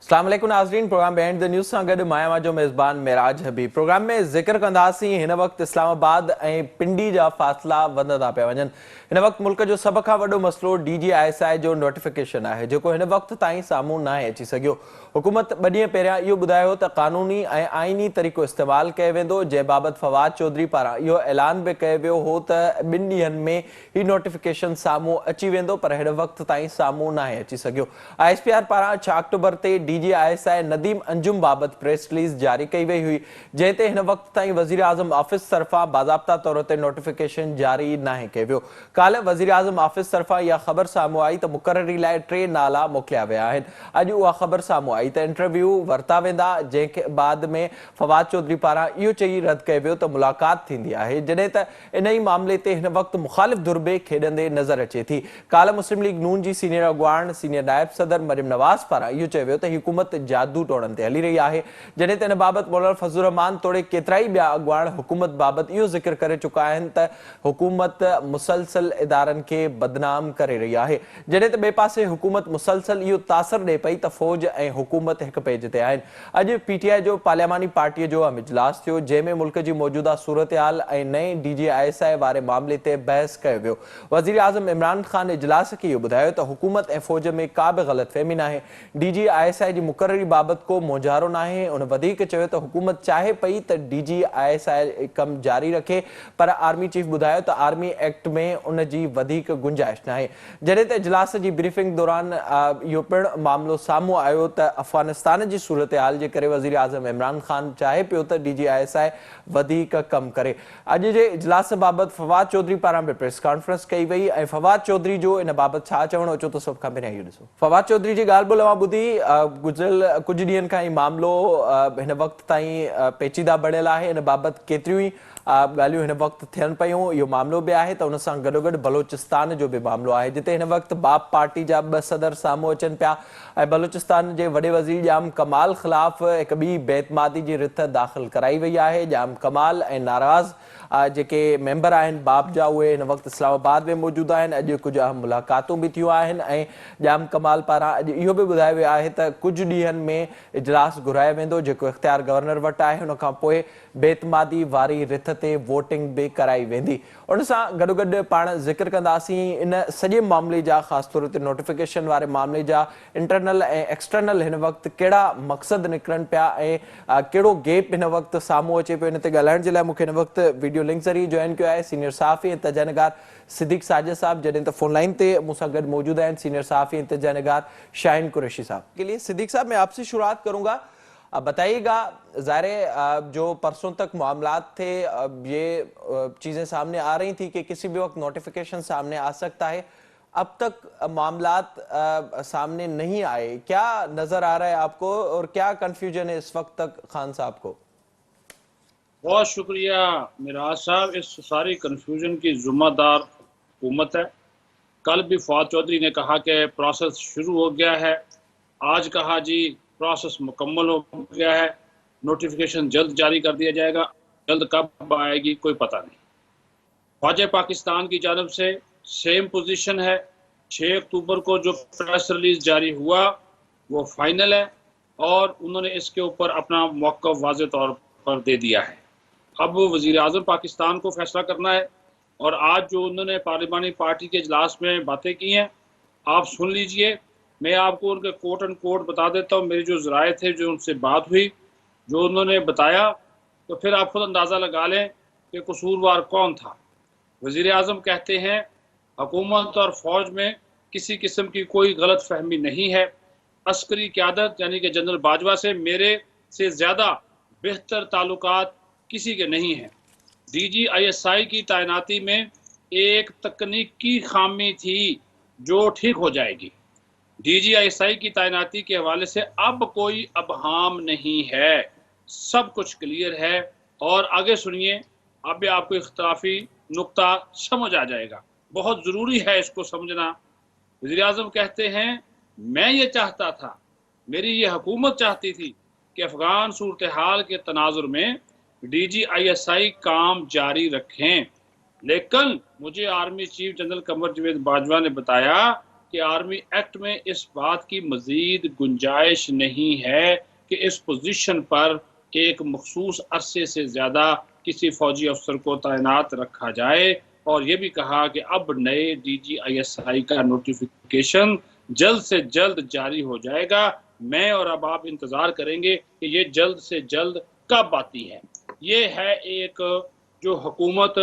अस्सलाम वालेकुम नाज़रीन। प्रोग्राम बिहाइंड द न्यूज़ सां गॾु मां जो मेज़बान मेराज हबीब। प्रोग्राम में ज़िक्र कंदासीं हिन वक़्तु इस्लामाबाद ऐं पिंडी जा फ़ासिला वधंदा पिया वञनि। हिन वक़्तु मुल्क जो सभ खां वॾो मसइलो DGISI जो नोटिफिकेशन आहे, जेको हिन वक़्तु ताईं साम्हूं न आहे अची सघियो। हुकूमत 2 ॾींहं पहिरियां इहो ॿुधायो त क़ानूनी ऐं आइनी तरीक़ो इस्तेमालु कयो वेंदो, जंहिं बाबति फवाद चौधरी पारां इहो ऐलान बि कयो वियो हो त 2 ॾींहंनि में ही नोटिफिकेशन साम्हूं अची वेंदो, पर हिन वक़्तु ताईं साम्हूं न आहे अची सघियो। ISPR पारां 6 अक्टूबर ते DGISI नदीम अंजुम बाबति प्रेस रिलीज़ जारी कई वई हुई, जंहिं ते हिन वक़्तु ताईं वज़ीर आज़म ऑफिस तरफ़ां बाज़ाब्ता तौर ते नोटिफिकेशन जारी नाहे कयो वियो। काल्ह वज़ीर आज़म ऑफिस तरफ़ां इहा ख़बर साम्हूं आई त मुक़ररी लाइ 3 नाला मोकिलिया विया आहिनि। अॼु उहा ख़बर साम्हूं आई त इंटरव्यू वरिता वेंदा, जंहिंखे बाद में फवाद चौधरी पारां इहो चई रद्द कयो वियो त मुलाक़ात थींदी आहे, जॾहिं त इन ई मामले ते हिन वक़्तु मुख़ालिफ़ धुर बि खेॾंदे नज़र अचे थी। काल्ह मुस्लिम लीग नून जी सीनियर अॻुवाण सीनियर नायब सदर मरियम नवाज़ पारां इहो चयो वियो त हुकूमत जादू टोड़नि ते हली रही आहे, जॾहिं त इन बाबति मौलाना फज़लुर रहमान तोड़े केतिरा ई ॿिया अॻुवाण हुकूमत बाबति इहो ज़िक्र करे चुका आहिनि त हुकूमत मुसलसल इदारनि खे बदनाम करे रही आहे, जॾहिं त ॿिए पासे हुकूमत मुसलसल इहो तासर ॾिए पई त फ़ौज ऐं हुकूमत हिक पेज ते आहिनि। अॼु PTI जो पार्लियामानी पार्टीअ जो अहम इजलास थियो, जंहिं में मुल्क जी मौजूदा सूरत हाल ऐं नए DGISI वारे मामले ते बहस कयो वियो। वज़ीर आज़म इमरान ख़ान इजलास खे इहो ॿुधायो त हुकूमत ऐं फ़ौज में का बि ग़लतफ़हमी नाहे, DGISI जी मुक़ररी बाबति को मोजारो नाहे। उन वधीक चयो त हुकूमत चाहे पई त DGISI कमु जारी रखे, पर आर्मी चीफ ॿुधायो त आर्मी एक्ट में उन जी वधीक गुंजाइश नाहे। जॾहिं त इजलास जी ब्रीफिंग दौरान इहो पिणु मामिलो साम्हूं आयो त अफ़गानिस्तान जी सूरत हाल जे करे वज़ीर आज़म इमरान ख़ान चाहे पियो त DGISI वधीक कमु करे। अॼु जे इजलास बाबति फवाद चौधरी पारां बि प्रेस कॉन्फ्रेंस कई वई ऐं फवाद चौधरी जो इन बाबति छा चवणो अचो त सभ खां पहिरियां इहो ॾिसो। फवाद चौधरी जी ॻाल्हि ॿोल ॿुधी, गुज़िरियल कुझु ॾींहंनि खां ई मामिलो हिन वक़्तु ताईं पेचीदा बणियल आहे। इन बाबति केतिरियूं ई ॻाल्हियूं हिन वक़्तु थियनि पियूं। इहो मामिलो बि आहे त उन सां गॾोगॾु बलोचिस्तान जो बि मामिलो आहे, जिते हिन वक़्तु बाप पार्टी जा 2 सदर साम्हूं अचनि पिया ऐं बलोचिस्तान जे वॾे वज़ीर जाम कमाल ख़िलाफ़ हिकु ॿी बेतमादी जी रिथ दाख़िल कराई वई आहे। जाम कमाल ऐं नाराज़ जेके मेंबर आहिनि बाप जा, उहे हिन वक़्तु इस्लामाबाद में मौजूदु आहिनि। अॼु कुझु अहम मुलाक़ातूं बि थियूं आहिनि ऐं जाम कमाल पारां अॼु इहो बि ॿुधायो वियो आहे त कुझु ॾींहंनि में इजलास घुरायो वेंदो, जेको इख़्तियार गवर्नर वटि आहे। हुन खां पोइ बेतमादी वारी रिथ ते वोटिंग बि कराई वेंदी। उन सां गॾोगॾु पाण ज़िक्र कंदासीं इन सॼे मामले जा, ख़ासि तौर ते नोटिफिकेशन वारे मामले जा इंटरनल ऐं एक्सटर्नल हिन वक़्तु कहिड़ा मक़सद निकिरनि पिया ऐं कहिड़ो गैप हिन वक़्तु साम्हूं अचे पियो। इन ते ॻाल्हाइण जे लाइ मूंखे हिन वक़्तु वीडियो लिंक ज़रिए जॉइन कयो आहे सीनियर सहाफ़ी ऐं तजनिगार सिद्दीक़ साजिद साहब, जॾहिं त फोन लाइन ते मूंसां गॾु मौजूद आहिनि सीनियर सहाफ़ी ऐं तजनिगार शाहीन कुरैशी साहब। के लिए सिद्दीक़ साहब, मैं आपसे शुरुआत करूंगा। बताइएगा, ज़ाहिर जो परसों तक मामलात थे, ये चीज़ें सामने आ रही थी कि किसी भी वक्त नोटिफिकेशन सामने आ सकता है, अब तक मामलात सामने नहीं आए। क्या नज़र आ रहा है आपको और क्या कंफ्यूजन है इस वक्त तक खान साहब को? बहुत शुक्रिया मिराज साहब। इस सारी कंफ्यूजन की जिम्मेदार हुकूमत है। कल भी फवाद चौधरी ने कहा कि प्रोसेस शुरू हो गया है, आज कहा जी प्रोसेस मुकम्मल हो गया है, नोटिफिकेशन जल्द जारी कर दिया जाएगा। जल्द कब आएगी कोई पता नहीं। फौज पाकिस्तान की जानब से सेम पोजीशन है। 6 अक्टूबर को जो प्रेस रिलीज जारी हुआ वो फाइनल है और उन्होंने इसके ऊपर अपना मौक़िफ़ वाज़ेह तौर पर दे दिया है। अब वज़ीर आज़म पाकिस्तान को फैसला करना है और आज जो उन्होंने पार्लिमानी पार्टी के इजलास में बातें की हैं, आप सुन लीजिए। मैं आपको उनके कोट एंड कोट बता देता हूँ। मेरे जो ज़राए थे, जो उनसे बात हुई, जो उन्होंने बताया, तो फिर आप खुद अंदाज़ा लगा लें कि कसूरवार कौन था। वज़ीर आज़म कहते हैं हुकूमत और फ़ौज में किसी किस्म की कोई गलत फहमी नहीं है। अस्करी क़यादत यानी कि जनरल बाजवा से मेरे से ज़्यादा बेहतर ताल्लुकात किसी के नहीं हैं। DGISI की तैनाती में एक तकनीकी खामी थी जो ठीक हो जाएगी। DGISI की तैनाती के हवाले से अब कोई अबहाम नहीं है, सब कुछ क्लियर है। और आगे सुनिए, अब आपको इख्तलाफी नुक्ता समझ आ जाएगा। बहुत ज़रूरी है इसको समझना। वज़ीर आज़म कहते हैं मैं ये चाहता था, मेरी ये हुकूमत चाहती थी कि अफ़गान सूरत हाल के तनाजुर में DGISI काम जारी रखें, लेकिन मुझे आर्मी चीफ जनरल कमर जवेद बाजवा ने बताया कि आर्मी एक्ट में इस बात की मजीद गुंजाइश नहीं है कि इस पोजीशन पर एक मखसूस अरसे से ज़्यादा किसी फौजी अफसर को तैनात रखा जाए। और ये भी कहा कि अब नए DGISI का नोटिफिकेशन जल्द से जल्द जारी हो जाएगा। मैं और अब आप इंतज़ार करेंगे कि ये जल्द से जल्द कब आती है। ये है एक जो हुकूमत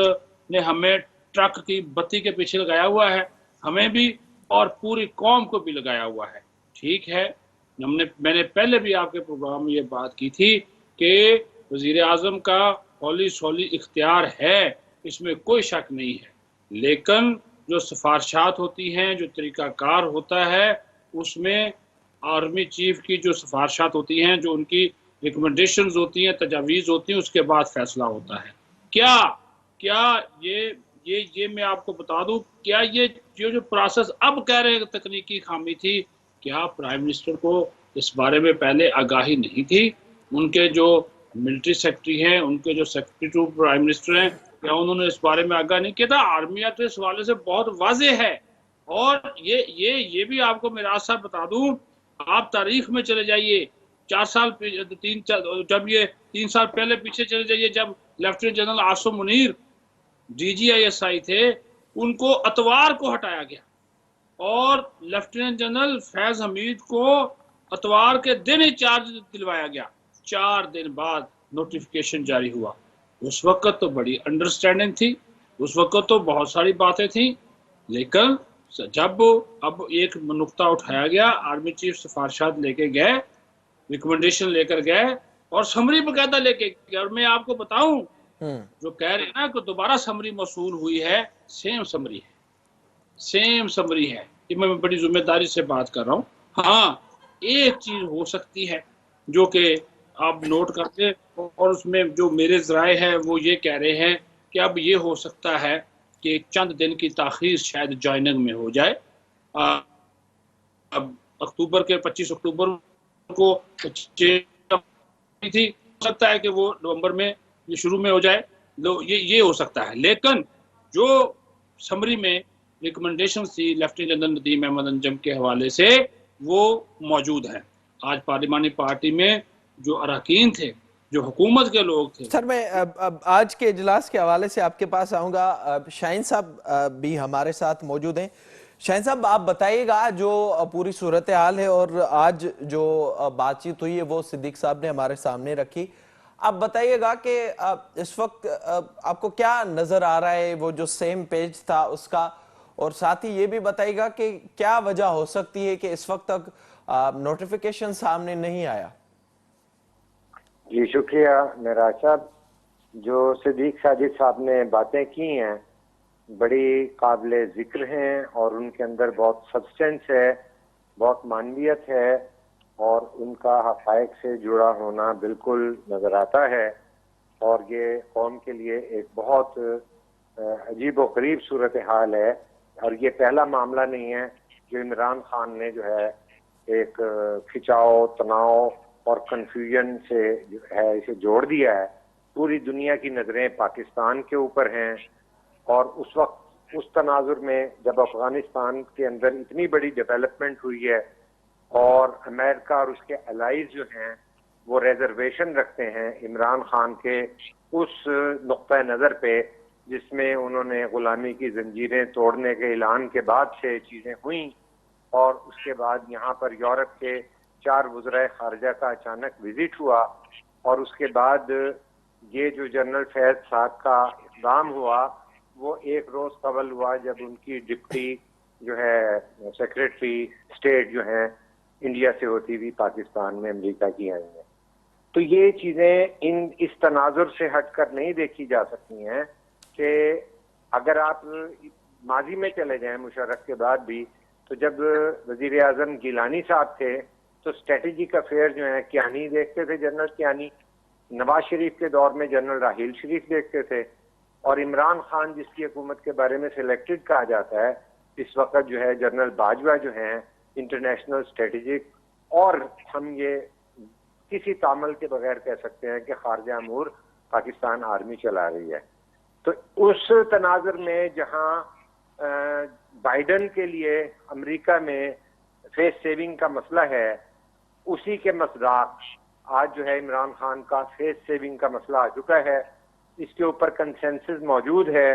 ने हमें ट्रक की बत्ती के पीछे लगाया हुआ है, हमें भी और पूरी कौम को भी लगाया हुआ है। ठीक है, मैंने पहले भी आपके प्रोग्राम में ये बात की थी कि वज़ीर आज़म का हौली सौली इख्तियार है, इसमें कोई शक नहीं है, लेकिन जो सिफारिशात होती हैं, जो तरीक़ाकार होता है, उसमें आर्मी चीफ की जो सिफारिशात होती हैं, जो उनकी रिकमेंडेशंस होती हैं, तजावीज़ होती हैं, उसके बाद फैसला होता है। क्या क्या ये मैं आपको बता दूं, क्या ये जो प्रोसेस अब कह रहे हैं तकनीकी खामी थी, क्या प्राइम मिनिस्टर को इस बारे में पहले आगाही नहीं थी? उनके जो मिलिट्री सेक्रेटरी हैं, उनके जो सेक्रेटरी टू प्राइम मिनिस्टर हैं, क्या उन्होंने इस बारे में आगाह नहीं किया था? आर्मी एक्ट इस हवाले से बहुत वाज़े है। और ये भी आपको मिराज साहब बता दूं, आप तारीख में चले जाइए, 4 साल जब ये 3 साल पहले पीछे चले जाइए, जब lieutenant general Asim Munir DGISI थे, उनको अतवार को हटाया गया और लेफ्टिनेंट जनरल फैज हमीद को अतवार के दिन ही चार्ज दिलवाया गया। 4 दिन बाद नोटिफिकेशन जारी हुआ। उस वक्त तो बड़ी अंडरस्टैंडिंग थी, उस वक्त तो बहुत सारी बातें थी, लेकिन जब अब एक नुक्ता उठाया गया, आर्मी चीफ सिफारिशात लेके गए, रिकमेंडेशन लेकर गए और समरी बकायदा लेके गए। और मैं आपको बताऊं, जो कह रहे हैं ना कि दोबारा समरी मौसूल हुई है, सेम समरी है, सेम समरी है। ये मैं बड़ी जिम्मेदारी से बात कर रहा हूँ। हाँ, एक चीज हो सकती है जो कि आप नोट करके, और उसमें जो मेरे ज़राए हैं वो ये कह रहे हैं कि अब ये हो सकता है कि चंद दिन की ताख़ीर शायद ज्वाइनिंग में हो जाए। अब अक्टूबर के 25 अक्टूबर को थी, हो सकता है कि वो नवंबर में ये शुरू में हो जाए, ये हो सकता है। लेकिन जो समरी में रिकमेंडेशन थी लेफ्टिनेंट जनरल नदीम अहमद अंजम के हवाले से, वो मौजूद है। आज पार्लिमानी पार्टी में जो अरकान थे, जो हुकूमत के लोग थे। सर, मैं अब आज के इजलास के हवाले से आपके पास आऊंगा। शाहीन साहब भी हमारे साथ मौजूद हैं। शाहीन साहब, आप बताइएगा जो पूरी सूरत हाल है और आज जो बातचीत हुई है वो सिद्दीक साहब ने हमारे सामने रखी। आप बताइएगा कि इस वक्त आपको क्या नजर आ रहा है, वो जो सेम पेज था उसका, और साथ ही ये भी बताइएगा कि क्या वजह हो सकती है कि इस वक्त तक नोटिफिकेशन सामने नहीं आया। जी शुक्रिया मेराज साहब। जो सिद्दीक साजिद साहब ने बातें की हैं बड़ी काबिल जिक्र हैं और उनके अंदर बहुत सब्सटेंस है, बहुत मानवियत है और उनका हक़ाइक़ से जुड़ा होना बिल्कुल नज़र आता है। और ये कौम के लिए एक बहुत अजीब व गरीब सूरत हाल है। और ये पहला मामला नहीं है जो इमरान खान ने जो है एक खिंचाव, तनाव और कन्फ्यूजन से जो है इसे जोड़ दिया है। पूरी दुनिया की नज़रें पाकिस्तान के ऊपर हैं और उस वक्त उस तनाजुर में जब अफगानिस्तान के अंदर इतनी बड़ी डेवलपमेंट हुई है और अमेरिका और उसके अलाइज जो हैं वो रिजर्वेशन रखते हैं इमरान खान के उस नुक्ता नज़र पे जिसमें उन्होंने गुलामी की जंजीरें तोड़ने के ऐलान के बाद से चीज़ें हुई। और उसके बाद यहाँ पर यूरोप के 4 वज़राए खारजा का अचानक विजिट हुआ और उसके बाद ये जो जनरल फैज साहब का इक़दाम हुआ वो एक रोज़ कबल हुआ जब उनकी डिप्टी जो है सेक्रेटरी स्टेट जो है इंडिया से होती हुई पाकिस्तान में अमेरिका की आई हैं। तो ये चीज़ें इस तनाजुर से हटकर नहीं देखी जा सकती हैं कि अगर आप माजी में चले जाएं मुशर्रफ के बाद भी, तो जब वज़ीर आज़म गिलानी साहब थे तो स्ट्रेटेजिक अफेयर जो है कियानी देखते थे, जनरल कियानी। नवाज शरीफ के दौर में जनरल राहील शरीफ देखते थे और इमरान खान जिसकी हुकूमत के बारे में सिलेक्टेड कहा जाता है इस वक्त जो है जनरल बाजवा जो हैं इंटरनेशनल स्ट्रेटेजिक, और हम ये किसी तामल के बगैर कह सकते हैं कि खारजा अमूर पाकिस्तान आर्मी चला रही है। तो उस तनाजुर में जहां बाइडन के लिए अमेरिका में फेस सेविंग का मसला है, उसी के मसदाक आज जो है इमरान खान का फेस सेविंग का मसला आ चुका है। इसके ऊपर कंसेंसस मौजूद है,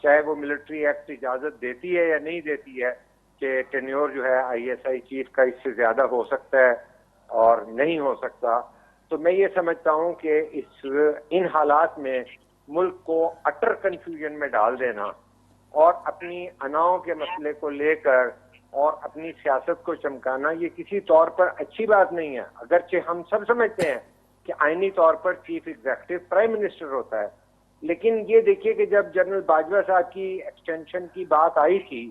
चाहे वो मिलिट्री एक्ट इजाजत देती है या नहीं देती है कि टेन्योर जो है आईएसआई चीफ का इससे ज्यादा हो सकता है और नहीं हो सकता। तो मैं ये समझता हूं कि इन हालात में मुल्क को अटर कंफ्यूजन में डाल देना और अपनी अनाओं के मसले को लेकर और अपनी सियासत को चमकाना, ये किसी तौर पर अच्छी बात नहीं है। अगरचे हम सब समझते हैं कि आईनी तौर पर चीफ एग्जीक्यूटिव प्राइम मिनिस्टर होता है, लेकिन ये देखिए कि जब जनरल बाजवा साहब की एक्सटेंशन की बात आई थी,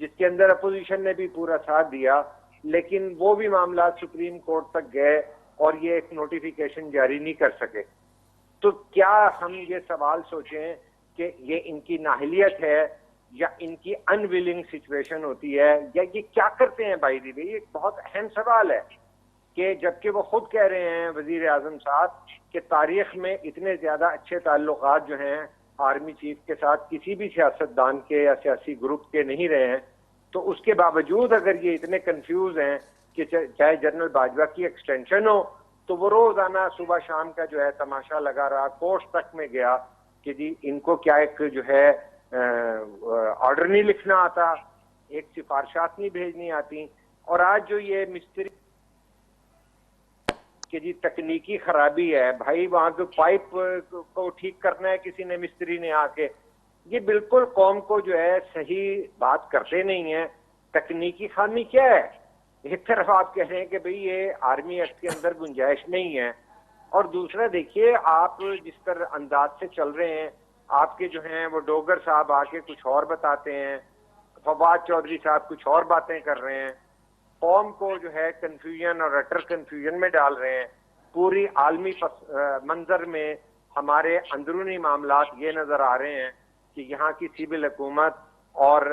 जिसके अंदर अपोजिशन ने भी पूरा साथ दिया, लेकिन वो भी मामला सुप्रीम कोर्ट तक गए और ये एक नोटिफिकेशन जारी नहीं कर सके। तो क्या हम ये सवाल सोचें कि ये इनकी नाहलियत है या इनकी अनविलिंग सिचुएशन होती है, या ये क्या करते हैं? भाई दी ये एक बहुत अहम सवाल है कि जबकि वो खुद कह रहे हैं वजीर आजम साहब कि तारीख में इतने ज्यादा अच्छे ताल्लुकात जो हैं आर्मी चीफ के साथ किसी भी सियासतदान के या सियासी ग्रुप के नहीं रहे हैं, तो उसके बावजूद अगर ये इतने कंफ्यूज हैं कि चाहे जनरल बाजवा की एक्सटेंशन हो तो वो रोजाना सुबह शाम का जो है तमाशा लगा रहा, कोर्ट तक में गया कि जी इनको क्या एक जो है ऑर्डर नहीं लिखना आता, एक सिफारिशात नहीं भेजनी आती। और आज जो ये मिस्त्री कि जी तकनीकी खराबी है, भाई वहां के पाइप को ठीक करना है किसी ने, मिस्त्री ने आके, ये बिल्कुल कौम को जो है सही बात करते नहीं है। तकनीकी खामी क्या है? एक तरफ आप कह रहे हैं कि भाई ये आर्मी एक्ट के अंदर गुंजाइश नहीं है, और दूसरा देखिए आप जिस तरह अंदाज से चल रहे हैं, आपके जो हैं वो डोगर साहब आके कुछ और बताते हैं, फवाद चौधरी साहब कुछ और बातें कर रहे हैं, कौम को जो है कंफ्यूजन और अटर कंफ्यूजन में डाल रहे हैं। पूरी आलमी मंजर में हमारे अंदरूनी मामलात ये नजर आ रहे हैं कि यहाँ की सिविल हुकूमत और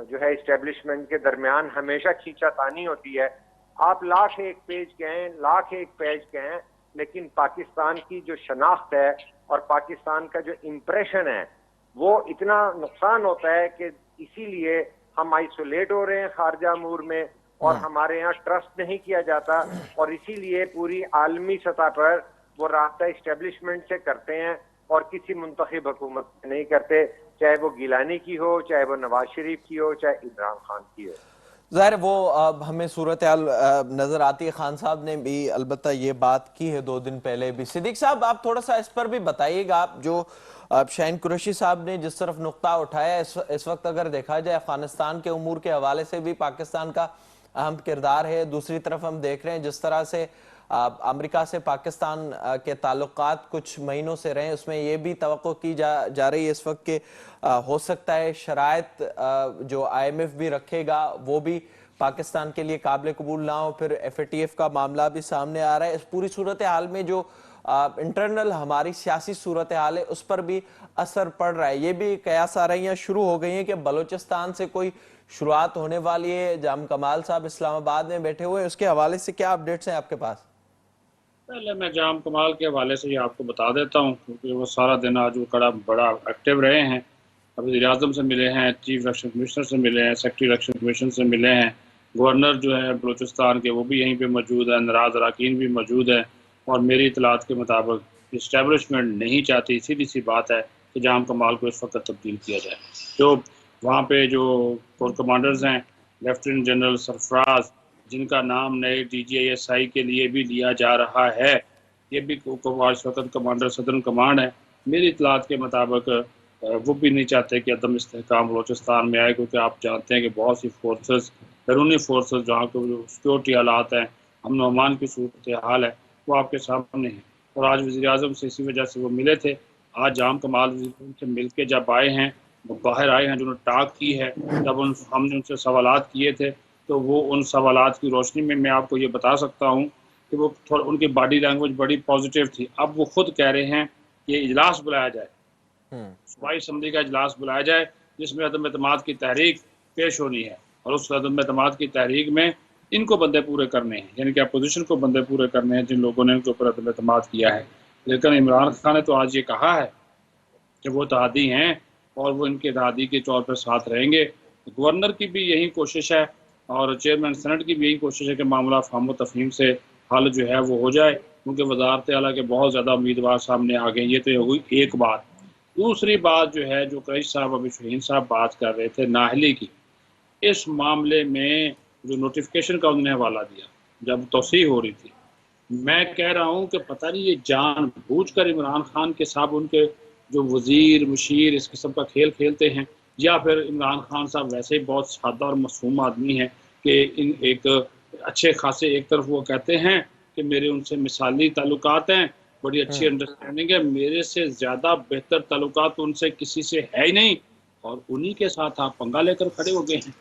जो है इस्टेब्लिशमेंट के दरमियान हमेशा खींचातानी होती है। आप लाख एक पेज कहें, लाख एक पेज कहें, लेकिन पाकिस्तान की जो शनाख्त है और पाकिस्तान का जो इम्प्रेशन है वो इतना नुकसान होता है कि इसीलिए हम आइसोलेट हो रहे हैं खारजा अमूर में, और हमारे यहाँ ट्रस्ट नहीं किया जाता, और इसीलिए पूरी आलमी सतह पर वो रास्ता इस्टेब्लिशमेंट से करते हैं और किसी मुंतखब हुकूमत से नहीं करते, चाहे वो गिलानी की हो, चाहे वो नवाज शरीफ की हो, चाहे इमरान खान की हो। ज़ाहिर वो हमें सूरत हाल नज़र आती है। खान साहब ने भी अलबत्ता ये बात की है 2 दिन पहले भी। सिद्दीक साहब आप थोड़ा सा इस पर भी बताइएगा, आप जो शाहीन कुरैशी साहब ने जिस तरफ नुक्ता उठाया, इस वक्त अगर देखा जाए अफगानिस्तान के उमूर के हवाले से भी पाकिस्तान का अहम किरदार है। दूसरी तरफ हम देख रहे हैं जिस तरह से अमेरिका से पाकिस्तान के ताल्लुकात कुछ महीनों से रहे, उसमें यह भी तवक्को की जा रही है इस वक्त के हो सकता है शराइत जो IMF भी रखेगा वो भी पाकिस्तान के लिए काबिल कबूल ना हो। फिर FATF का मामला भी सामने आ रहा है। इस पूरी सूरत हाल में जो इंटरनल हमारी सियासी सूरत हाल है उस पर भी असर पड़ रहा है। ये भी कयास आ रही हैं, शुरू हो गई हैं कि बलूचिस्तान से कोई शुरुआत होने वाली है। जाम कमाल साहब इस्लामाबाद में बैठे हुए हैं, उसके हवाले से क्या अपडेट्स हैं आपके पास? पहले मैं जाम कमाल के हवाले से ये आपको बता देता हूँ, क्योंकि वो सारा दिन आज वो बड़ा एक्टिव रहे हैं। अभी वज़ीर आज़म से मिले हैं, चीफ इलेक्शन कमिश्नर से मिले हैं, सेक्रेटरी इलेक्शन कमीशन से मिले हैं, गवर्नर जो है बलूचिस्तान के वो भी यहीं पे मौजूद है, नाराज़ अरकान भी मौजूद है। और मेरी इतलात के मुताबिक इस्टेब्लिशमेंट नहीं चाहती, सीधी सी बात है कि जाम कमाल को इस वक्त तब्दील किया जाए। जो वहाँ पे जो कोर कमांडर्स हैं, लेफ्टिनेंट जनरल सरफराज, जिनका नाम नए DGISI के लिए भी लिया जा रहा है, ये भी इस वक्त कमांडर सदर्न कमांड है। मेरी इतलात के मुताबिक वो भी नहीं चाहते कि अदम इस्तेहकाम बलूचिस्तान में आए, क्योंकि आप जानते हैं कि बहुत सी फोर्सेस, बैरूनी फोर्सेस जहाँ के जो सिक्योरिटी हालात हैं, अमन अमान की सूरत हाल है, वो आपके सामने है। और आज वज़ीर आज़म से इसी वजह से वो मिले थे। आज जाम कमाल से मिल के जब आए हैं, वो बाहर आए हैं, जिन्होंने टाक की है, जब हमने उनसे सवालात किए थे तो वो उन सवालात की रोशनी में मैं आपको ये बता सकता हूँ कि वो थोड़ा उनकी बॉडी लैंग्वेज बड़ी पॉजिटिव थी। अब वो खुद कह रहे हैं कि इजलास बुलाया जाए, सूबाई असम्बली का इजलास बुलाया जाए, जिसमें अदम एतमाद की तहरीक पेश होनी है, और उस अदम एतमाद की तहरीक में इनको बंदे पूरे करने हैं, यानी कि अपोजिशन को बंदे पूरे करने हैं जिन लोगों ने उनके ऊपर अदम एतमाद किया है। लेकिन इमरान खान ने तो आज ये कहा है कि वो इत्तेहादी हैं और वो इनके इत्तेहादी के तौर पर साथ रहेंगे, गवर्नर की भी यही कोशिश है और चेयरमैन सेनेट की भी यही कोशिश है कि मामला फाहम तफहीम से हल जो है वो हो जाए, क्योंकि वजारत आला के बहुत ज़्यादा उम्मीदवार सामने आ गए। ये तो हो गई एक बात। दूसरी बात जो है, जो क़ुरैशी साहब अभी शहीन साहब बात कर रहे थे नाहली की, इस मामले में जो नोटिफिकेशन का उन्होंने हवाला दिया जब तोसी हो रही थी, मैं कह रहा हूँ कि पता नहीं ये जानबूझकर इमरान खान के साहब उनके जो वजीर मुशीर इस किस्म का खेल खेलते हैं, या फिर इमरान खान साहब वैसे ही बहुत सादा और मासूम आदमी हैं कि इन एक अच्छे खासे, एक तरफ वो कहते हैं कि मेरे उनसे मिसाली ताल्लुकात हैं, बड़ी अच्छी अंडरस्टैंडिंग है, मेरे से ज़्यादा बेहतर ताल्लुकात उनसे किसी से है ही नहीं, और उन्हीं के साथ आप पंगा लेकर खड़े हो गए हैं।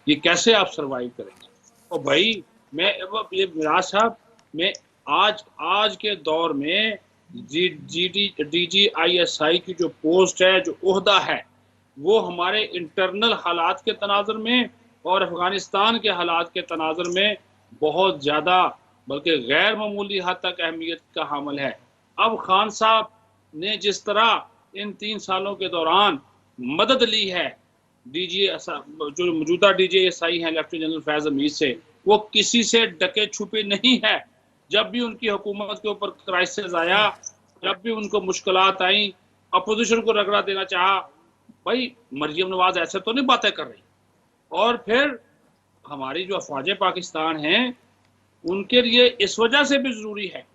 ये कैसे आप सर्वाइव करेंगे? और भाई मैं ये मिराज साहब, मैं आज आज के दौर में DGISI की जो पोस्ट है, जो ओहदा है, वो हमारे इंटरनल हालात के तनाजुर में और अफगानिस्तान के हालात के तनाजुर में बहुत ज़्यादा, बल्कि गैर मामूली हद तक अहमियत का हामिल है। अब खान साहब ने जिस तरह इन 3 सालों के दौरान मदद ली है डीजी जो मौजूदा DGISI हैं लेफ्टिनेंट जनरल फैज हमीद से, वो किसी से डके छुपे नहीं है। जब भी उनकी हुकूमत के ऊपर क्राइसिस आया, जब भी उनको मुश्किलात आई, अपोजिशन को रगड़ा देना चाहा, भाई मरियम नवाज ऐसे तो नहीं बातें कर रही। और फिर हमारी जो अफवाज पाकिस्तान हैं, उनके लिए इस वजह से भी ज़रूरी है,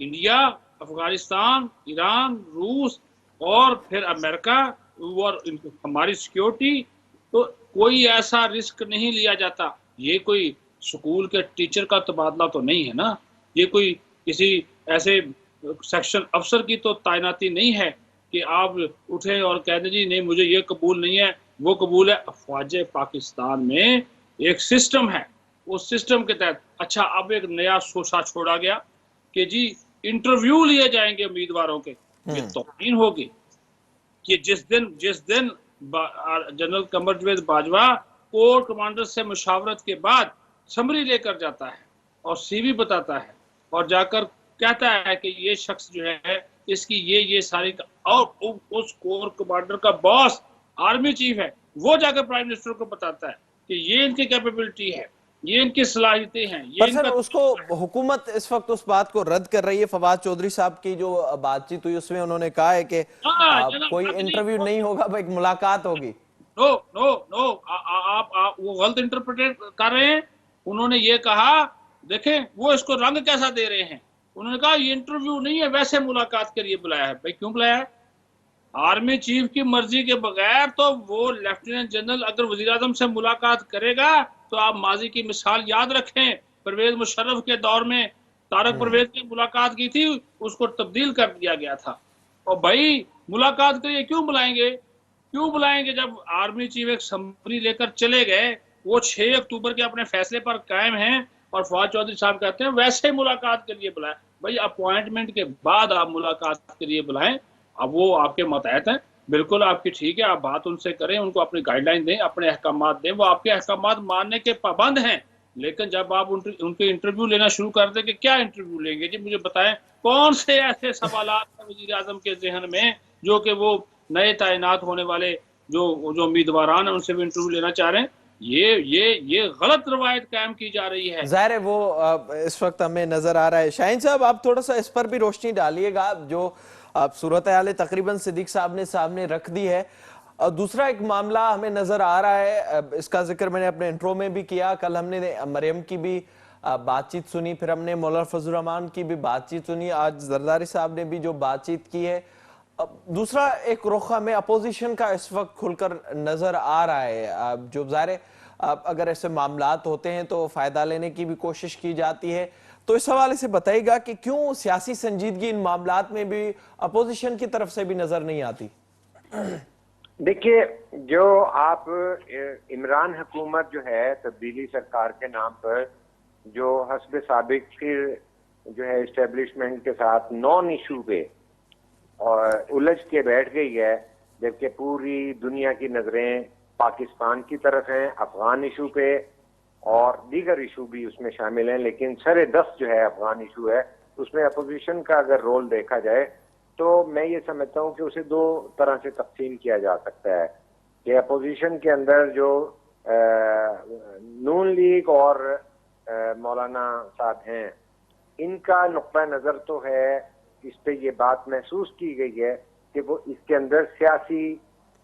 इंडिया, अफगानिस्तान, ईरान, रूस और फिर अमेरिका और हमारी सिक्योरिटी, तो कोई ऐसा रिस्क नहीं लिया जाता। ये कोई स्कूल के टीचर का तबादला तो नहीं है ना, ये कोई किसी ऐसे सेक्शन अफसर की तो तैनाती नहीं है कि आप उठे और कह दें जी नहीं मुझे ये कबूल नहीं है, वो कबूल है। अफवाज पाकिस्तान में एक सिस्टम है, उस सिस्टम के तहत अच्छा अब एक नया सोचा छोड़ा गया कि जी इंटरव्यू लिए जाएंगे उम्मीदवारों के। ये तौहीन होगी कि जिस दिन जनरल कमर जवेद बाजवा कोर कमांडर से मुशावरत के बाद समरी लेकर जाता है और CV बताता है और जाकर कहता है कि ये शख्स जो है इसकी ये सारी, और उस कोर कमांडर का बॉस आर्मी चीफ है, वो जाकर प्राइम मिनिस्टर को बताता है कि ये इनकी कैपेबिलिटी है, ये इनकी सलाहियतें हैं, ये पर सर इनका। उसको हुकूमत इस वक्त उस बात को रद्द कर रही है। फवाद चौधरी साहब की जो बातचीत हुई उसमें उन्होंने कहा है कि कोई इंटरव्यू नहीं होगा, एक मुलाकात होगी। नो नो नो, आप वो गलत इंटरप्रेट कर रहे हैं। उन्होंने ये कहा, देखें वो इसको रंग कैसा दे रहे हैं, उन्होंने कहा ये इंटरव्यू नहीं है, वैसे मुलाकात के लिए बुलाया है। भाई क्यों बुलाया है? आर्मी चीफ की मर्जी के बगैर तो वो लेफ्टिनेंट जनरल अगर वजीर आजम से मुलाकात करेगा तो आप माजी की मिसाल याद रखें, परवेज मुशर्रफ के दौर में तारक परवेज ने मुलाकात की थी, उसको तब्दील कर दिया गया था। और भाई मुलाकात के लिए क्यों बुलाएंगे जब आर्मी चीफ एक समरी लेकर चले गए, वो 6 अक्टूबर के अपने फैसले पर कायम हैं और फवाद चौधरी साहब कहते हैं वैसे ही मुलाकात के लिए बुलाएं। भाई अपॉइंटमेंट के बाद आप मुलाकात के लिए बुलाएं, अब वो आपके मतहत हैं, बिल्कुल आपकी ठीक है, आप बात उनसे करें, उनको अपनी गाइडलाइन दें, अपने अहकामात दें, वो आपके अहकामात मानने के पाबंद हैं। लेकिन जब आप उनके इंटरव्यू लेना शुरू कर दें कि क्या इंटरव्यू लेंगे जी, मुझे बताएं कौन से ऐसे सवालात हैं वजीर आजम के जहन में जो कि वो नए तैनात होने वाले जो उम्मीदवारान हैं उनसे भी इंटरव्यू लेना चाह रहे हैं। ये गलत रवायत कायम की जा रही है। जाहिर है वो इस वक्त हमें नजर आ रहा है। शाहीन साहब आप थोड़ा सा इस पर भी रोशनी डालिएगा, जो सूरत हाल तकरीबन सिद्दीक साहब ने सामने रख दी है। दूसरा एक मामला हमें नजर आ रहा है, इसका जिक्र मैंने अपने इंट्रो में भी किया, कल हमने मरियम की भी बातचीत सुनी, फिर हमने मौलाना फजल रहमान की भी बातचीत सुनी, आज जरदारी साहब ने भी जो बातचीत की है। दूसरा एक रुख हमें अपोजिशन का इस वक्त खुलकर नजर आ रहा है, जो ज़ाहिर अगर ऐसे मामलात होते हैं तो फायदा लेने की भी कोशिश की जाती है। तो इस हवाले से बताइएगा कि क्यों सियासी संजीदगी इन मामलात में भी अपोजिशन की तरफ से भी नजर नहीं आती? देखिए, जो आप इमरान हुकूमत जो है तब्दीली सरकार के नाम पर जो हस्ब साबिक जो है इस्टेब्लिशमेंट के साथ नॉन इशू पे और उलझ के बैठ गई है, जबकि पूरी दुनिया की नजरें पाकिस्तान की तरफ हैं अफगान इशू पे, और दीगर इशू भी उसमें शामिल हैं, लेकिन सरे दस्त जो है अफगान इशू है, उसमें अपोजिशन का अगर रोल देखा जाए तो मैं ये समझता हूँ कि उसे दो तरह से तकसीम किया जा सकता है कि अपोजिशन के अंदर जो नून लीग और मौलाना साहब हैं, इनका नुक्ता नज़र तो है, इस पे ये बात महसूस की गई है कि वो इसके अंदर सियासी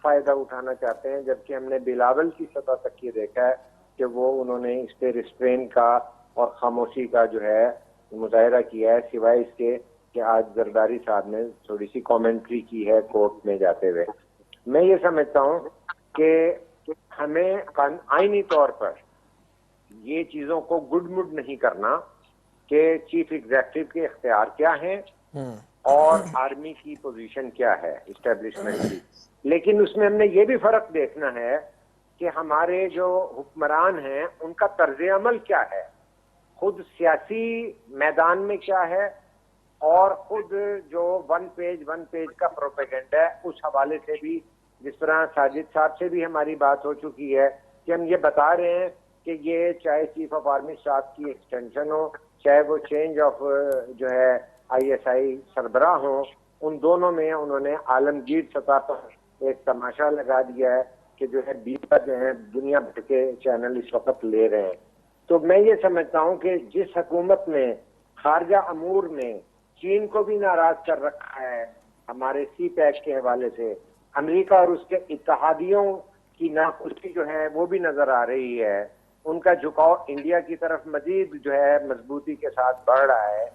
फायदा उठाना चाहते हैं, जबकि हमने बिलावल की सतह तक ये देखा है कि वो उन्होंने इस पे रिस्ट्रेन का और खामोशी का जो है मुजाहरा किया है, सिवाय इसके कि आज जरदारी साहब ने थोड़ी सी कमेंट्री की है कोर्ट में जाते हुए। मैं ये समझता हूँ कि हमें आईनी तौर पर ये चीजों को गुडमुड नहीं करना कि चीफ एग्जीक्यूटिव के इख्तियार क्या हैं और आर्मी की पोजीशन क्या है इस्टेब्लिशमेंट की, लेकिन उसमें हमने ये भी फर्क देखना है कि हमारे जो हुक्मरान हैं उनका तर्ज अमल क्या है, खुद सियासी मैदान में क्या है, और खुद जो वन पेज का प्रोपेगेंडा है, उस हवाले से भी, जिस तरह साजिद साहब से भी हमारी बात हो चुकी है कि हम ये बता रहे हैं कि ये चाहे चीफ ऑफ आर्मी स्टाफ की एक्सटेंशन हो, चाहे वो चेंज ऑफ जो है ISI सरबराह हो, उन दोनों में उन्होंने आलमगीर सतह पर एक तमाशा लगा दिया है कि जो है बीता जो है दुनिया भर के चैनल इस वक्त ले रहे हैं। तो मैं ये समझता हूँ कि जिस हुकूमत ने खारजा अमूर में चीन को भी नाराज कर रखा है हमारे CPEC के हवाले से, अमेरिका और उसके इत्तेहादियों की नाखुशी जो है वो भी नजर आ रही है, उनका झुकाव इंडिया की तरफ मजीद जो है मजबूती के साथ बढ़ रहा है,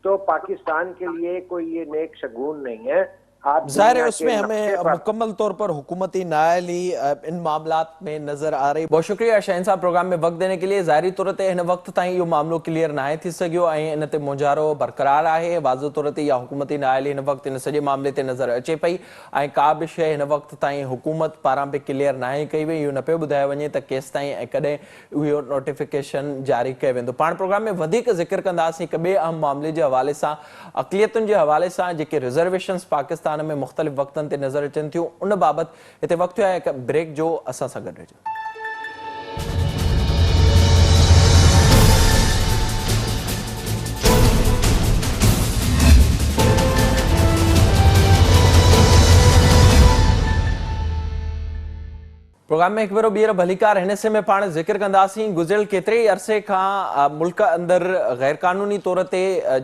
तो पाकिस्तान के लिए कोई ये नेक शगुन नहीं है। आप जाहिर है दुनिया उसमें के हमें नक्शे पर मुकम्मल तौर पर हुकूमती नाअहली इन मामलात में नजर आ रही। बहुत शुक्रिया शहन साहब प्रोग्राम में वक्त देने के लिए। ज़ाहिरी तौर ते हिन वक्त ताईं इहो मामलो क्लियर नाहे थी सघियो ऐं इन ते मुंझारो बरक़रार आहे। वाज़ो तौर ते इहा हुकूमती नाअहली हिन वक्त इन सॼे मामले ते नज़र अचे पई ऐं का बि शइ हिन वक्त ताईं हुकूमत पारां बि क्लियर नाहे कई वई। इहो न पियो ॿुधायो वञे त केसि ताईं ऐं कॾहिं इहो नोटिफिकेशन जारी कयो वेंदो। पाण प्रोग्राम में वधीक ज़िक्र कंदासीं हिक ॿिए अहम मामले जे हवाले सां, अक़लियतुनि जे हवाले सां जेके रिज़र्वेशन्स पाकिस्तान में मुख़्तलिफ़ वक़्तनि ते नज़र अचनि थियूं, उन बाबति हिते वक़्तु आहे हिकु ब्रेक जो। असां सां गॾु रहिजो। प्रोग्राम में एक बार ॿीहर भलीकार हिन हिस्से में पाण ज़िक्र कंदासीं। गुज़िरियल केतिरे ई अरसे खां मुल्क अंदरि गैर क़ानूनी तौर ते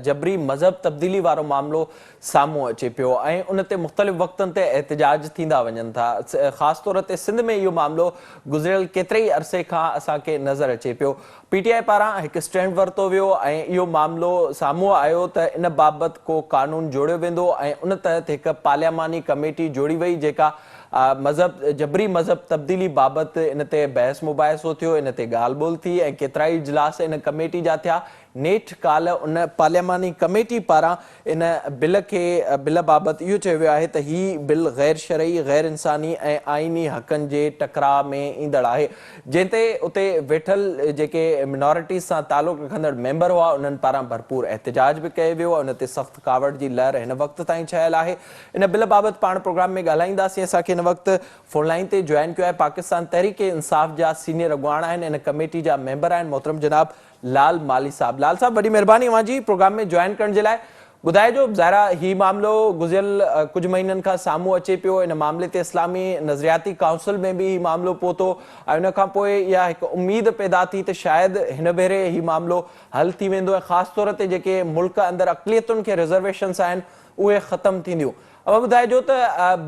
जबरी मज़हब तब्दीली वारो मामिलो साम्हूं अचे पियो ऐं उन ते मुख़्तलिफ़ वक़्तनि ते एहतिजाज थींदा वञनि था। ख़ासि तौर ते सिंध में इहो मामिलो गुज़िरियल केतिरे ई अरसे खां असांखे नज़र अचे पियो। PTI पारां हिकु स्टैंड वरितो वियो ऐं इहो मामिलो साम्हूं आयो त इन बाबति को कानून जोड़ियो वेंदो ऐं उन तहत हिकु पार्लियामानी कमेटी जोड़ी वई जेका जबरी मज़हब तब्दीली बाबति इन ते बहस मुबाहिसो थियो, इन ते ॻाल्हि ॿोल थी ऐं केतिरा ई इजलास इन कमेटी जा थिया। नेठ काल्ह उन पार्लियामानी कमेटी पारां इन बिल बाबति इहो चयो वियो आहे त ही बिल गैर शरई, गैर इंसानी ऐं आइनी हक़नि जे टकराव में ईंदड़ आहे, जंहिं ते उते वेठल जेके मिनोरिटीज़ सां तालुक़ रखंदड़ मेंबर हुआ उन्हनि पारां भरपूर एहतिजाज बि कयो वियो। उन ते सख़्तु कावड़ जी लहर हिन वक़्त ताईं छयल आहे। इन बिल बाबति पाण प्रोग्राम में ॻाल्हाईंदासीं। असांखे हिन वक़्तु फोन लाइन ते जॉइन कयो आहे पाकिस्तान तहरीक इंसाफ़ जा सीनियर अॻुवान आहिनि, इन कमेटी जा मेंबर आहिनि मोहतरम जनाब लाल माली साहब। लाल साहब वॾी महिरबानी अवां प्रोग्राम में जॉइन करण जे लाइ। ॿुधाइजो ज़ाहिरा ही मामिलो गुज़िरियल कुझु महीननि खां साम्हूं अचे पियो। इन मामले ते इस्लामी नज़रियाती काउंसिल में बि ही मामिलो पहुतो ऐं उन खां पोइ इहा हिकु उमेद पैदा थी त शायदि हिन भेरे ही मामिलो हल थी वेंदो ऐं ख़ासि तौर ते जेके मुल्क अंदरि अक़लियतुनि खे रिज़र्वेशन्स आहिनि उहे ख़तमु थींदियूं। अब ॿुधाइजो त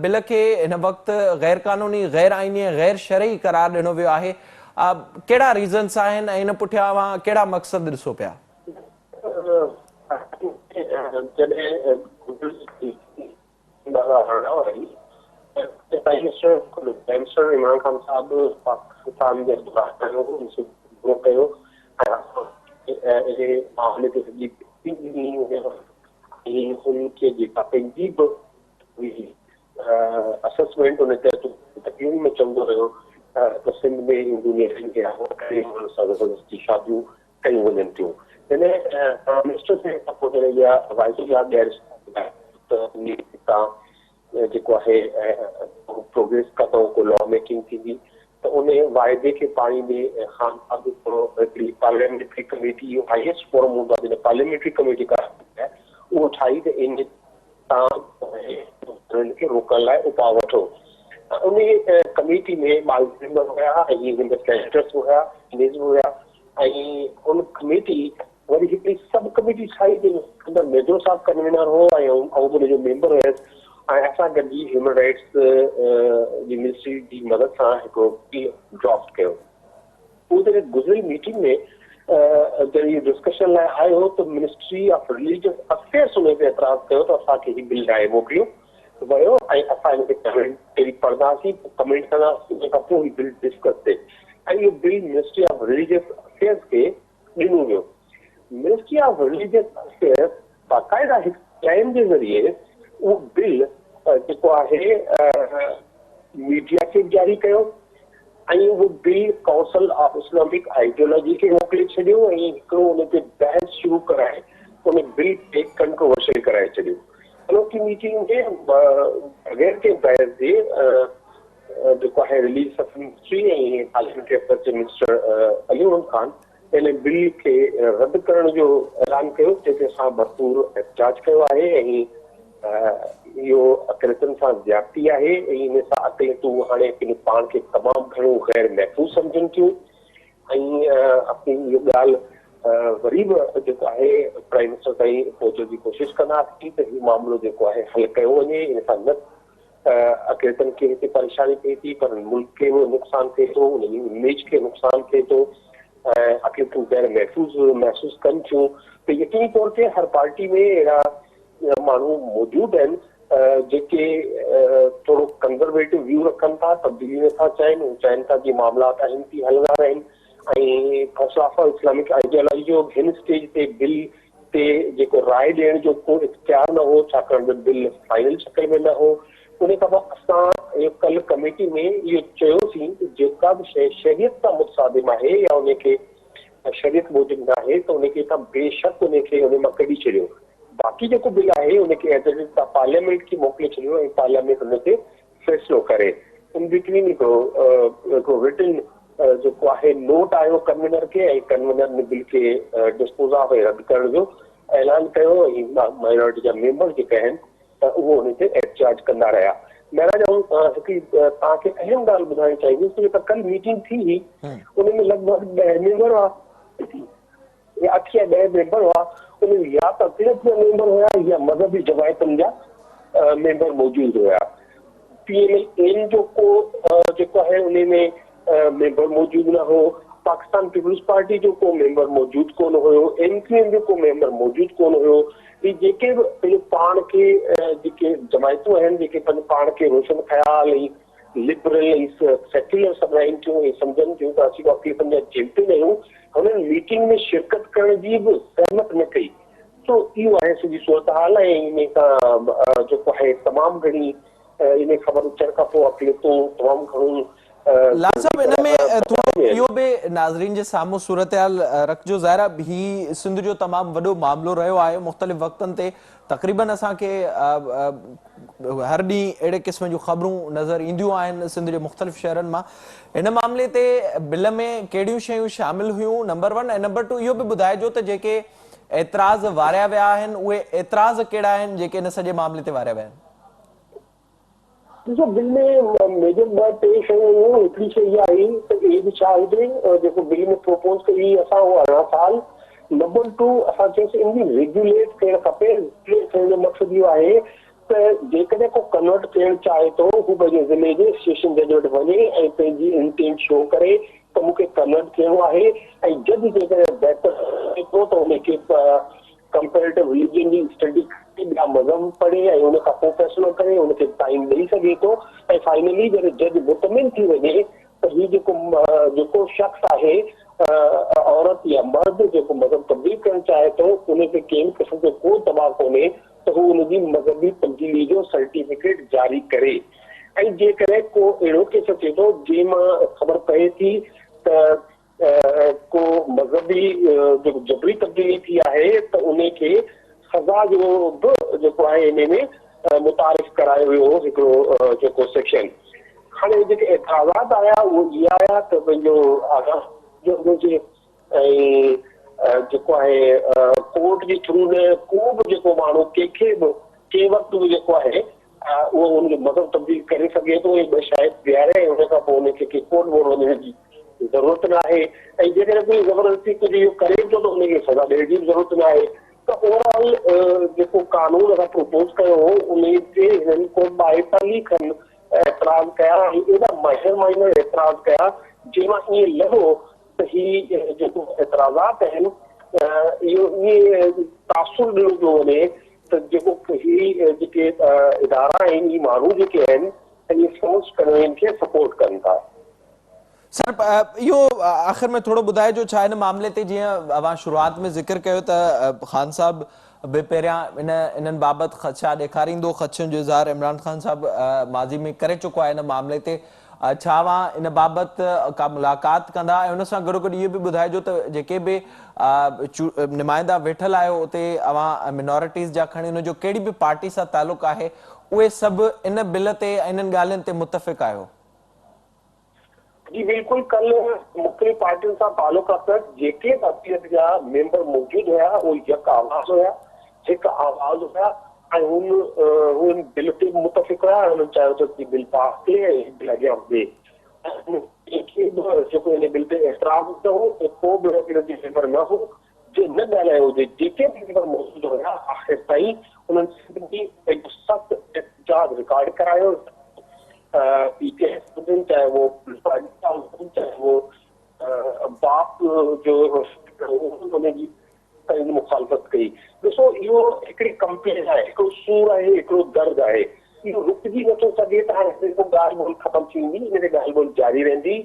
बिल खे हिन वक़्तु गैर क़ानूनी, गैर आइनी, गैर शरई करार ॾिनो वियो आहे। कहिड़ा रीज़न्स आहिनि ऐं इन पुठियां अवां कहिड़ा मक़सद ॾिसो पिया? इमरान खान साहब पाकिस्तान जे मामले ते उनखे जेका पंहिंजी असेसमेंट उन तकलीफ़ में चवंदो रहियो त सिंध में इंडोनेशियन खे शादियूं कयूं वञनि थियूं। हिन प्राइम मिनिस्टर थियण खां पोइ इहा वाइस ॾियण जेको आहे प्रोग्रेस कंदो को लॉ मेकिंग थींदी त उन वाइदे खे पाणी में खान हिकिड़ी पार्लियामेंट्री कमेटी, इहो हाईएस्ट फोरम हूंदो आहे जॾहिं पार्लियामेंट्री कमेटी आहे उहो ठाही त इन खे रोकण लाइ उपाउ वठो। उन कमेटी में माल मेंबर हुआ ऐं सेनेटर्स हुआ नेज़ हुआ ऐं उन कमेटी वरी हिकिड़ी सब कमेटी ठाही अंदरि मेजर साहब कन्वीनर हो ऐं उनजो मेंबर हुयसि ऐं असां गॾिजी ह्यूमन राइट्स जी मिनिस्ट्री जी मदद सां हिकिड़ो ड्राफ्ट कयो। उहो जॾहिं गुज़िरी मीटिंग में जॾहिं इहो डिस्कशन लाइ आयो त मिनिस्ट्री ऑफ रिलीजियस अफेयर्स उन ते एतिराज़ कयो त असांखे हीउ बिल ठाहे मोकिलियो वियो ऐं असां हिनखे कमेंट पढ़ंदासीं कमेंट कंदासीं उन खां पोइ हीउ बिल डिस्कस थिए ऐं इहो bill ministry of religious affairs खे ॾिनो वियो। मिनिस्ट्री ऑफ रिलीजियस अफेयर्स बाक़ाइदा हिकु प्लान जे ज़रिए उहो बिल जेको आहे मीडिया खे जारी कयो ऐं उहो bill council of Islamic ideology खे मोकिले छॾियो ऐं हिकिड़ो उन ते बहस शुरू कराए उन बिल खे कंट्रोवर्शियल कराए छॾियो। अनोखी मीटिंग में बग़ैर के बहस जे जेको आहे रिलीज ऑफ मिनिस्ट्री ऐं पार्लियामेंट्री अफेयर्स जे मिनिस्टर अली इमरान ख़ान इन बिल खे रद्द करण जो ऐलान कयो जंहिंते असां भरपूर एहतजाज कयो आहे ऐं इहो अक़लियतुनि सां ज़्यादती आहे ऐं इन सां अक़लियतूं हाणे पंहिंजे पाण खे तमामु घणो गैर महफ़ूज़ सम्झनि थियूं ऐं अपनी इहो ॻाल्हि वरी बि जेको आहे प्राइम मिनिस्टर ताईं पहुचण जी कोशिशि कंदासीं त हीउ मामिलो जेको आहे हल कयो वञे। इन सां न अक़लियतुनि खे हिते परेशानी थिए थी पर मुल्क खे बि नुक़सानु थिए थो उन जी इमेज खे नुक़सानु थिए थो अक़लियतूं गैर महसूस कनि थियूं त यकीनी तौर ते हर पार्टी में अहिड़ा माण्हू मौजूदु आहिनि जेके थोरो कंजर्वेटिव व्यू रखनि था तब्दीली नथा चाहिनि हू चाहिनि था जीअं मामला अहमती हलंदा आहिनि ऐं ख़ौफ़ इस्लामिक आइडियोलॉजी जो हिन स्टेज ते बिल ते जेको राय ॾियण जो को इख्तियार न हो छाकाणि त बिल फाइनल शक्ल में न हो। उन खां पोइ असां कल्ह कमेटी में इहो चयोसीं त जेका बि शइ शरीयत सां मुतसादिम आहे या उनखे शरीयत मूजिबि न आहे त उनखे तव्हां बेशक उनखे उन मां कढी छॾियो। बाक़ी जेको बिल आहे उनखे एज तव्हां पार्लियामेंट खे मोकिले छॾियो ऐं पार्लियामेंट उन ते फ़ैसिलो करे। इन बिटवीन हिकिड़ो रिटन जेको आहे नोट आयो कन्वीनर खे ऐं कन्वीनर ने बिल खे डिस्पोज ऑफ ऐं रद्द करण जो ऐलान कयो ऐं माइनॉरिटी जा मेंबर जेके आहिनि त उहो उन ते एहतजाज कंदा रहिया। महिराज हिकिड़ी तव्हांखे अहम ॻाल्हि ॿुधाइणु चाहींदुसि त कल्ह मीटिंग थी हुई उन में लॻभॻि 10 मेंबर हुआ या 8 या 10 मेंबर हुआ उन या त अक़लियत जा मेंबर हुया या मज़हबी जमायतुनि जा मेंबर मौजूदु हुया। PML जो को जेको आहे उन में मेंबर मौजूदु न हो। पाकिस्तान पीपुल्स पार्टी जो को मेंबर मौजूदु कोन हुयो। MQM जो को मेंबर मौजूदु कोन हुयो। ही जेके बि पंहिंजे पाण खे जेके जमायतूं आहिनि जेके पंहिंजे पाण खे रोशन ख़्याल ऐं लिबरल ऐं सेक्युलर सम्झाइनि थियूं ऐं सम्झनि थियूं त असीं अक़लियतुनि जा चैंपियन आहियूं हुननि मीटिंग में शिरकत करण जी बि सहमत न कई। तो इहो आहे सॼी सूरत हाल ऐं इन खां जेको आहे तमामु घणी इन ख़बर अचण खां पोइ अक़लियतूं तमामु घणो लाल साहब इन में थोड़ो इहो बि नाज़रीन जे साम्हूं सूरतहाल रखिजो। ज़ाहिर ही सिंध जो तमामु वॾो मामिलो रहियो आहे मुख़्तलिफ़ वक़्तनि ते तक़रीबन असांखे हर ॾींहुं अहिड़े क़िस्म जूं ख़बरूं नज़र ईंदियूं आहिनि सिंध जे मुख़्तलिफ़ शहरनि मां। इन मामले ते बिल में कहिड़ियूं शयूं शामिल हुयूं नंबर 1 ऐं नंबर 2 इहो बि ॿुधाइजो त जेके एतिराज़ वारिया विया आहिनि उहे एतिराज़ कहिड़ा आहिनि जेके इन सॼे मामले ते वारिया विया आहिनि। ॾिसो बिल में मेजर 2-3 शयूं हुयूं। हिकिड़ी शइ इहा आई त एज छा हुजे जेको बिल में प्रोपोज कई असां उहो 18 साल। नंबर 2 असां चयोसीं इन रेगुलेट थियणु खपे। रेगुलेट थियण जो मक़सदु इहो आहे त जेकॾहिं को कन्वर्ट थियणु चाहे थो हू पंहिंजे ज़िले जे स्टेशन जज वटि वञे ऐं पंहिंजी इंटेंट शो करे त मूंखे कन्वर्ट थियणो आहे ऐं जज जेकॾहिं बहितर थिए थो त उनखे कंपेरेटिव रिलीजन जी स्टडी ॿिया मज़हब पढ़े ऐं उन खां पोइ फ़ैसिलो करे उनखे टाइम ॾेई सघे थो ऐं फाइनली जॾहिं जज मुतमिन थी वञे त हीउ जेको शख़्स आहे औरत या मर्द जेको मज़हब तब्दील करणु चाहे थो उन ते कंहिं क़िस्म जो को दबाव कोन्हे त हू उनजी मज़हबी तब्दीली जो सर्टिफिकेट जारी करे। ऐं जेकॾहिं को अहिड़ो केस अचे थो जंहिं मां ख़बर पए थी त को मज़हबी जेको जबरी तब्दीली थी आहे त उनखे सज़ा जो बि जेको आहे इन में मुतारिफ़ करायो वियो हिकिड़ो जेको सेक्शन। हाणे जेके एतिराज़ात आया उहो इहे आया त पंहिंजो आगाह जो हुजे ऐं जेको आहे कोर्ट जे थ्रू न को बि जेको माण्हू कंहिंखे बि कंहिं वक़्तु बि जेको आहे वो उनजो मज़हब तब्दील करे सघे थो, ऐं शायदि बीहारे उन खां पोइ उनखे के कोर्ट वोट वञण जी ज़रूरत न आहे। ऐं जेकॾहिं कोई ज़बरदस्ती कुझु इहो करे थो त उनखे सज़ा ॾियण जी ज़रूरत न आहे। त ओवरऑल जेको कानून असां प्रपोज कयो हो उन ते हिननि को 42 खनि एतिराज़ कया ऐं एॾा माइनर एतिराज़ कया जंहिंमां ईअं लॻो त ही जेको एतिराज़ात आहिनि इहो ईअं तासुर ॾिनो पियो वञे त जेको ही जेके इदारा आहिनि ही माण्हू जेके आहिनि इहे फोर्स कन्वेंशन खे सपोर्ट कनि था। सर इहो आख़िर में थोरो ॿुधाए जो छा हिन मामले ते जीअं अवां शुरूआत में ज़िक्र कयो त ख़ान साहब बि पहिरियां इन्हनि बाबति ख़दशा ॾेखारींदो, ख़दशनि जो इज़हार इमरान ख़ान साहब माज़ी में करे चुको आहे हिन मामले ते। छा अवां इन बाबति का मुलाक़ात कंदा ऐं उन सां गॾोगॾु इहो बि ॿुधाइजो त जेके बि नुमाइंदा वेठल आहियो उते अवां मिनोरिटीज़ जा खणी उनजो कहिड़ी बि पार्टी सां तालुक़ु आहे उहे सभु इन बिल ते इन्हनि ॻाल्हियुनि ते मुतफ़िक़ आहियो? जी बिल्कुलु, कल मुख़्तलिफ़ पार्टियुनि सां तालुक़ रखंदड़ जेके अक़लियत जा मेंबर मौजूदु हुया उहे हिकु आवाज़ हुया, हिकु आवाज़ हुया ऐं हुन बिल ते मुतफ़िक़ हुया। हुननि चयो त बिल पास थिए ऐं बिल अॻियां वधे। जेको हिन बिल ते एतिराज़ न हो को बि अक़लियत जो मेंबर न हो जे न ॻाल्हायो हुजे। जेके बि मेंबर मौजूदु हुया आख़िर ताईं उन्हनि सभिनी हिकु सख़्तु एहतजाज रिकॉर्ड करायो। चाहे वो चाहे वो बाप जो उनजी मुखालफ़त कई। ॾिसो इहो हिकिड़ी कंप्लेन आहे, हिकिड़ो सूर आहे, हिकिड़ो दर्द आहे, इहो रुकिजी नथो सघे त हाणे जेको ॻाल्हि ॿोल ख़तमु थी वेंदी इन ते ॻाल्हि ॿोल जारी रहंदी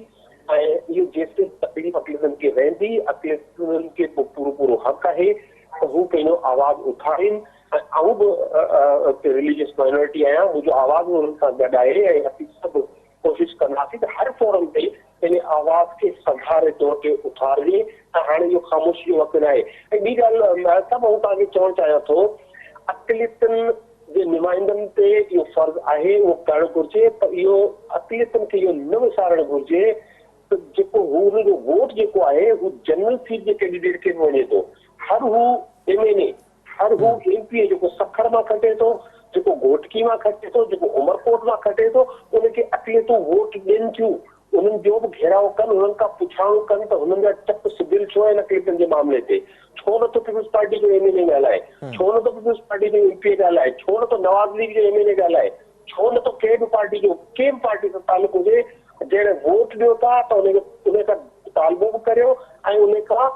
ऐं इहो जेसिताईं तकलीफ़ अक़लियतुनि खे रहंदी अक़लियतुनि खे पूरो हक़ आहे त हू पंहिंजो आवाज़ उथारीनि। ऐं आऊं बि रिलीजियस माइनॉरिटी आहियां, मुंहिंजो आवाज़ उन्हनि सां गॾु आहे ऐं असीं सभु कोशिशि कंदासीं त हर फोरम ते पंहिंजे आवाज़ खे सधारे तौर ते उथारिजे। ऐं हाणे इहो ख़ामोशी जो वक़्तु न आहे। ऐं ॿी ॻाल्हि सभु आऊं तव्हांखे चवणु चाहियां थो, अक़लियतुनि जे नुमाइंदनि ते इहो फ़र्ज़ु आहे उहो करणु घुरिजे, पर इहो अक़लियतुनि खे इहो न विसारणु घुरिजे त जेको हू हुनजो वोट जेको आहे हू जनरल सीट जे कैंडिडेट खे बि वञे थो। हर हू MNA, हर हू MP जेको सखर मां खटे थो, जेको घोटकी मां खटे थो, जेको उमरकोट मां खटे थो, उनखे अक़लियतूं वोट ॾियनि थियूं। उन्हनि जो बि घेराव कनि, उन्हनि खां पुछाणूं कनि त हुननि जा टप सिबिल छो आहिनि अक़लियतुनि जे मामले ते। छो नथो पीपुल्स पार्टी जो MNA ॻाल्हाए, छो नथो पीपुल्स पार्टी जो MP ॻाल्हाए, छो नथो नवाज़ लीग जो MNA ॻाल्हाए, छो नथो कंहिं बि पार्टी जो कंहिं बि पार्टी सां तालुक़ु हुजे। जॾहिं वोट ॾियो था त उन खां तालबो बि करियो ऐं उन खां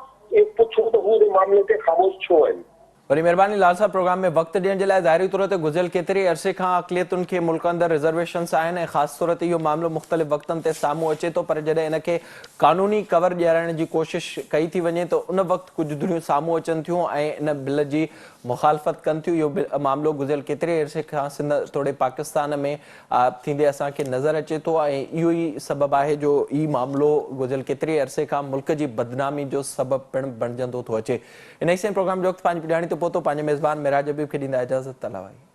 पुछो त हू मामले ते ख़ामोश छो आहिनि। वरी महिरबानी लाल साहब, प्रोग्राम में वक़्तु ॾियण जे लाइ। ज़ाहिरी तौर ते गुज़िरियल केतिरे अरसे खां अक़लियतुनि खे मुल्क अंदरि रिज़र्वेशन्स आहिनि ऐं ख़ासि तौर ते इहो मामिलो मुख़्तलिफ़ वक़्तनि ते साम्हूं अचे थो, पर जॾहिं इनखे क़ानूनी कवर ॾियारण जी कोशिशि कई थी वञे त उन वक़्तु कुझु धुरियूं साम्हूं अचनि थियूं ऐं इन बिल जी मुखालफ़त कनि थियूं। इहो मामिलो गुज़िरियल केतिरे अरसे खां सिंध तोड़े पाकिस्तान में थींदे असांखे नज़र अचे थो ऐं इहो ई सबबु आहे जो ई मामिलो गुज़िरियल केतिरे अरसे खां मुल्क जी बदनामी जो सबबु पिणु बणिजंदो थो अचे। इन ई प्रोग्राम जो वक़्तु पंहिंजी पुॼाणी ते पहुतो। पंहिंजे मेज़बान मिराज हबीब खे ॾींदा इजाज़त। तलावाई।